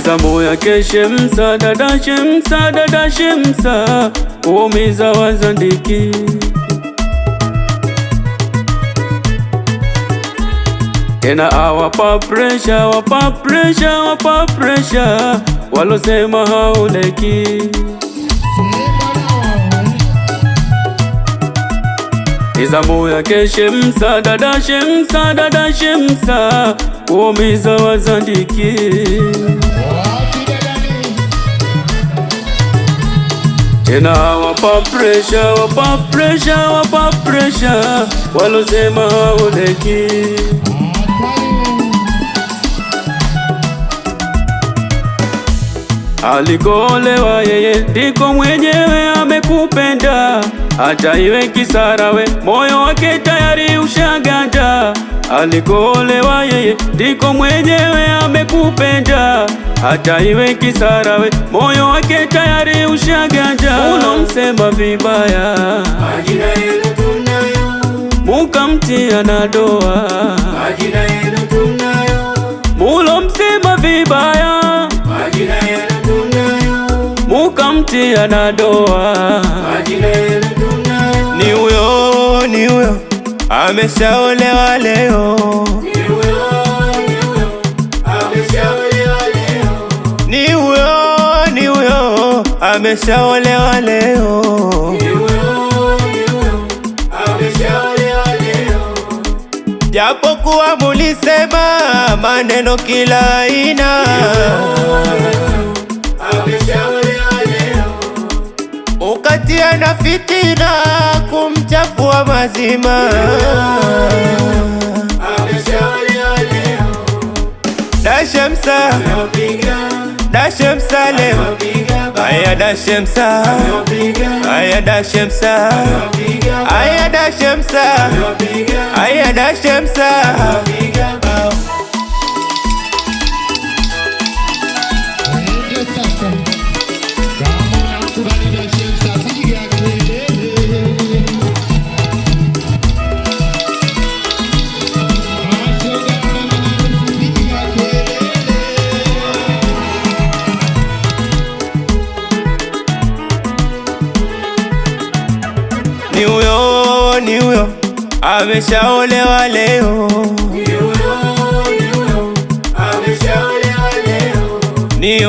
zamu yake Shemsa, dada Shemsa, dada Shemsa, kuumiza Wazandiki. Tena awapa pressure, wapa pressure, wapa pressure, walosema haoleki. Zamu yake Shemsa, dada Shemsa, dada Shemsa, kuumiza Wazandiki. Tena wapa pressure, wapa pressure, wapa pressure, walosema haoleki. Alikolewa yeye ndiko mwenyewe amekupenda, hata iwe kisarawe moyo wake tayari ushaganda. Alikolewa yeye ndiko mwenyewe amekupenda, hata iwe kisarawe moyo wake tayari ushaganda. Unomsema vibaya majina yenu tunayo, mukamtia na doa majina yenu tunayo. Mulomsema vibaya majina yenu mukamtia na doa majina yenu tunayo. Ni huyo ameshaolewa leo, ni huyo ameshaolewa leo, ni huyo ameshaolewa leo, ni huyo ameshaolewa leo. Japokuwa mulisema maneno kila aina, ukatia na fitina kumchafua mazima. Da Shemsa, da Shemsa leo, aya da Shemsa, aya da Shemsa, aya da Shemsa, aya da Shemsa. Ni huyo ameshaolewa leo, ni huyo ameshaolewa leo, ni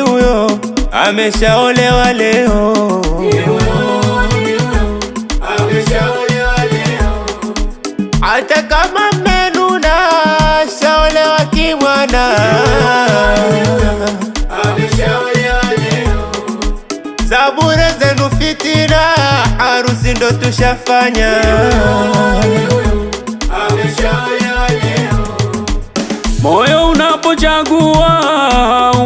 huyo ameshaolewa leo, ni huyo ameshaolewa leo. Hata kama mmenuna shaolewa kimwana, ameshaolewa leo. Zabure zenu fitina, harusi ndo tushafanya. Ameshaolewa leo. Moyo unapochagua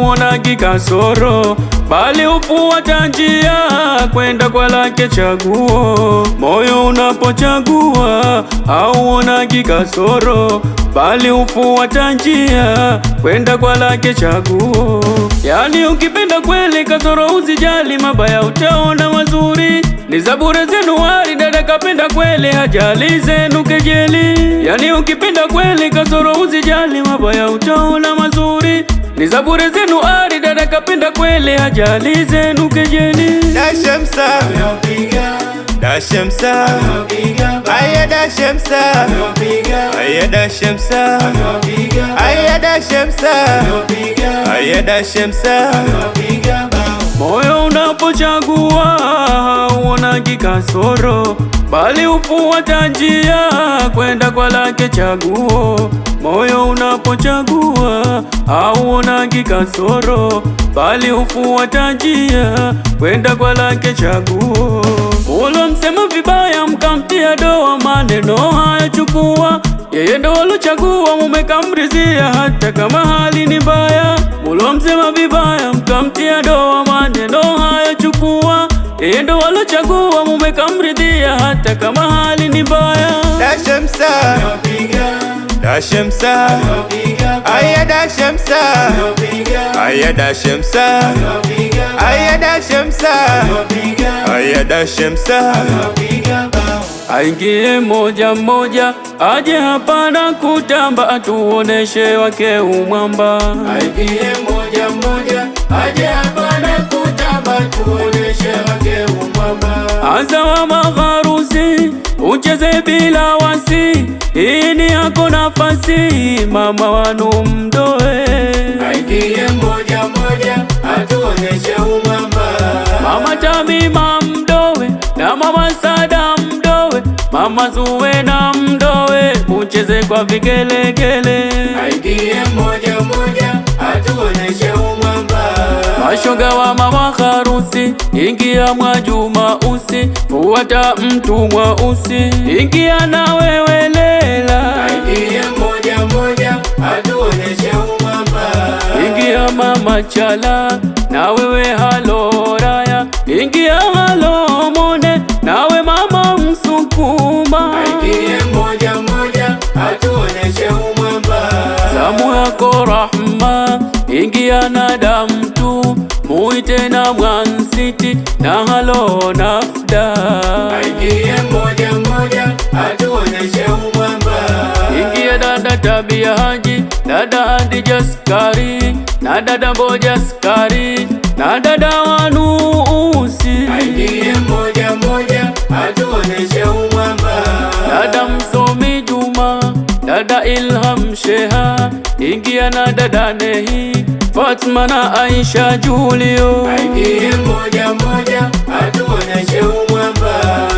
uonagi kasoro, bali ufuata njia kwenda kwa lake chaguo. Moyo unapochagua hauonagi kasoro, bali ufuata njia kwenda kwa lake chaguo. Yani ukipenda kweli kasoro usijali, mabaya utaona mazuri. Ni Zabure zenu wari, dada kapenda kweli hajali zenu kejeli. Yani ukipenda kweli kasoro usijali, mabaya utaona mazuri. Ni Zabure zenu wari, dada kapenda kweli hajali zenu kejeli. Da Shemsa, da Shemsa, aya da Shemsa, aya da Shemsa, aya da Shemsa, aya da Shemsa. Moyo unapochagua hauonagi kasoro, bali ufuata njia kwenda kwa lake chaguo. Moyo unapochagua hauonagi kasoro, bali ufuata njia kwenda kwa lake chaguo. Mulomsema vibaya mkamtia doa, maneno haya chukua, yeye ndo alochagua mumekamrizia hata kama hali ni mbaya. Mulomsema vibaya mkamtia doa, maneno haya chukua, yeye ndo alochagua mumekamridhia hata kama hali ni mbaya. Da Shemsa, da Shemsa, aya da Shemsa, aya da Shemsa, aya da Shemsa, aya da Shemsa. aingie moja moja, aje hapa na kutamba, atuoneshe wake umwamba. Aingie moja moja, aje hapa na kutamba, atuoneshe wake umwamba. Anza wa magharusi, ucheze bila wasi, hii ni yako nafasi, mama wanu mdoe. Aingie moja moja, atuoneshe umwamba. Mama Tamima mdowe na mama Sada mdowe, mama Zuwena mdowe, ucheze kwa vigelegele. Aingie moja moja, atuoneshe umwamba. Mashoga wa mama harusi, ingia Mwajuma usi, fuata mtu mweusi, ingia na wewe Lela. Aingie moja moja, atuoneshe umwamba. Ingia mama Chala, na wewe halo Raya, ingia halo Mone, nawe mama Msukuma. Aingie moja moja, atuoneshe umwamba. Zamu yako Rahma, ingia na Damtu, muite na Mwansiti na halo Nafda. Aingie moja moja, atuoneshe umwamba. Ingia dada Tabia Haji, dada Hadija Skari, na dada Mboja Skari, na dada Wanuusi. Aingie moja moja, atuoneshe umwamba. Dada Msomi Juma, dada Ilham Sheha, ingia na dada Nehi, Fatma na Aisha Julio. Aingie moja moja, atuoneshe umwamba.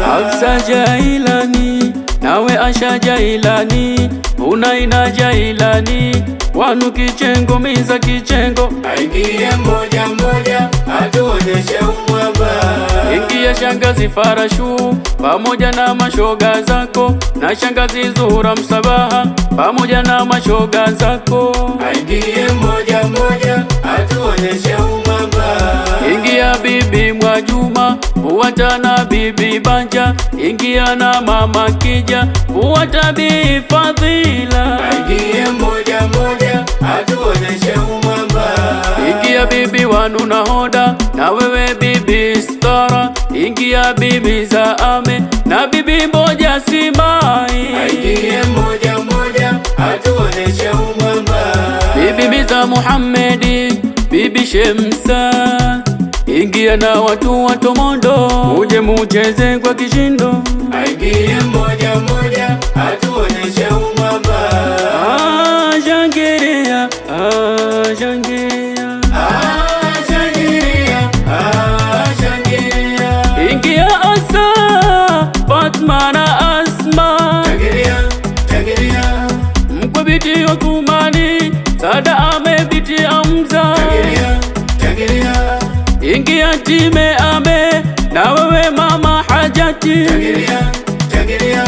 Hafsa Jailani, nawe Asha Jailani, Unaina Jailani, wanu Kichengo Miza Kichengo. Aingie moja moja, atuoneshe umwamba. Ingia shangazi Farashu, pamoja na mashoga zako, na shangazi Zuhura Msabaha, pamoja na mashoga zako. Aingie moja moja, atuoneshe umwamba. Ingia bibi Mwajuma, fuata na bibi Banja, ingia na mama Kija, fuata bi Fadhila. Aingie moja moja, atuoneshe umwamba. Ingia bibi Wanu na Hoda, na wewe bibi Stara, ingia bibi Zaame na bibi Mboja Simai. Aingie moja moja, atuoneshe umwamba. Bibi Miza Muhammedi, bibi Shemsa, ingia na watu wa Tomondo, uje mucheze kwa kishindo. Aingie moja moja, atuoneshe umwamba. Shangiria, shangiria, Shangiria, shangiria. ingia Asa, Fatma na Asma, Shangiria, shangiria. mkwe biti Othmani, Sada Ame biti Hamza. Shangiria, shangiria. Ingia Time Ame, na wewe mama Hajati. Shangiria, shangiria.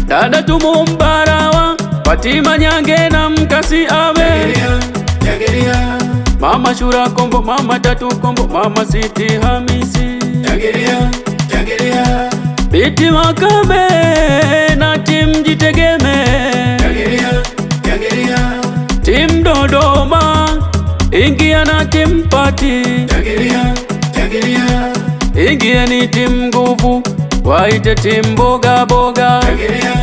Dada Tumu Mbarawa, Fatima Nyange na Mkasi Ame. Shangiria, shangiria. Mama Shura Kombo, mama Tatu Kombo, mama Siti Hamisi. Shangiria, shangiria. Biti Makame na Tim Jitegeme. Shangiria, shangiria. Tim Dodoma, ingia na Tim Pati. Shangiria, shangiria. Ingia ni Tim Nguvu, waite Tim Boga Boga. Shangiria,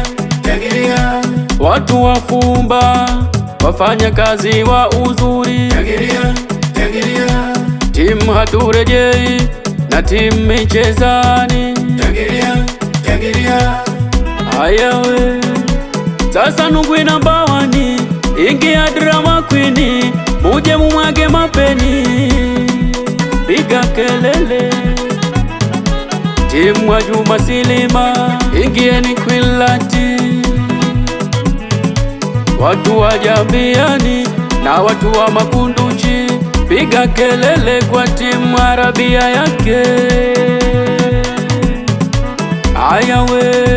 shangiria. Watu wafumba, wafanya kazi wa uzuri. Shangiria, shangiria. Tim Haturejei na Tim Michezani. Shangiria, shangiria. Haya we, sasa Nungwi na Mbawani, ingia drama queen, muje mumwage mapeni, piga kelele. Tim Mwajuma Silima, ingieni Kwilati, watu wa Jambiani na watu wa Makunduchi, piga kelele kwa Tim Arabia yake. Aya we,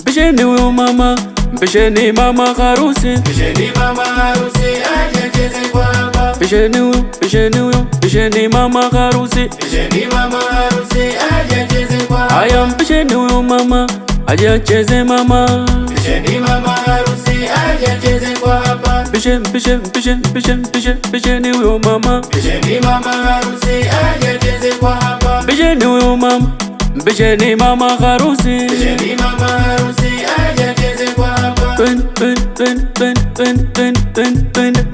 mpisheni huyo mama, mpisheni mama harusi, Mpisheni mama harusi aje acheze kwa hapa. mpisheni huyo, mpisheni huyo, mpisheni mama harusi. Mpisheni mama harusi aje acheze kwa hapa. Aya mpisheni huyo mama, aje acheze mama. Mpisheni mama harusi aje cheze kwa hapa. Bisheni huyo mama, Bisheni mama harusi aje cheze kwa hapa. bisheni huyo mama, bisheni mama harusi, Bisheni mama harusi aje cheze kwa hapa.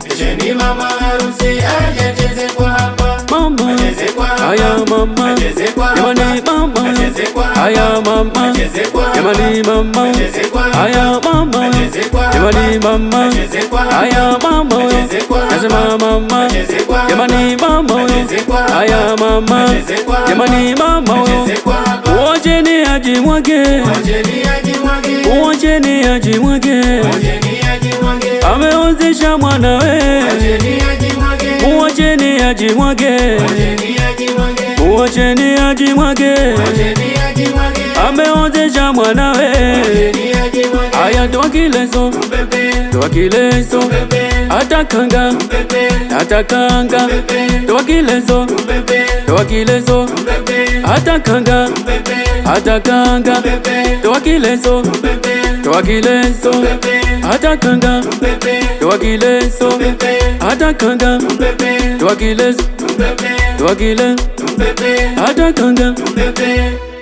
Bisheni mama harusi aje cheze kwa hapa. Mama, Acheze kwa hapa. aya mama, Acheze kwa hapa. jamani mama, Acheze kwa hapa. aya mama, Acheze kwa hapa. jamani mama, Acheze kwa hapa. aya mama, Acheze kwa hapa. jamani mama, Acheze kwa hapa. aya mama, Acheze kwa hapa. nasema mama, Acheze kwa hapa. jamani mama, Acheze kwa hapa. aya mama, Acheze kwa hapa. jamani mama, Acheze kwa hapa. wacheni ajimwage, Wacheni ajimwage. wacheni ajimwage, Wacheni ajimwage. ameozesha mwanawe, Wacheni ajimwage. wacheni ajimwage, Wacheni ajimwage. wacheni ajimwage, Wacheni ajimwage. ameozesha mwanawe. Wacheni ajimwage. Aya toa kileso, Pepe. toa kileso, Pepe. atakanga, Pepe. atakanga, Pepe. toa kileso, Pepe. toa kileso, Pepe. atakanga, Pepe. atakanga, Pepe. toa kileso, Pepe. toa kileso, Pepe. atakanga, Pepe. toa kileso, Pepe. atakanga, Pepe. toa kileso, Pepe. toa kileso, Pepe. atakanga. Pepe.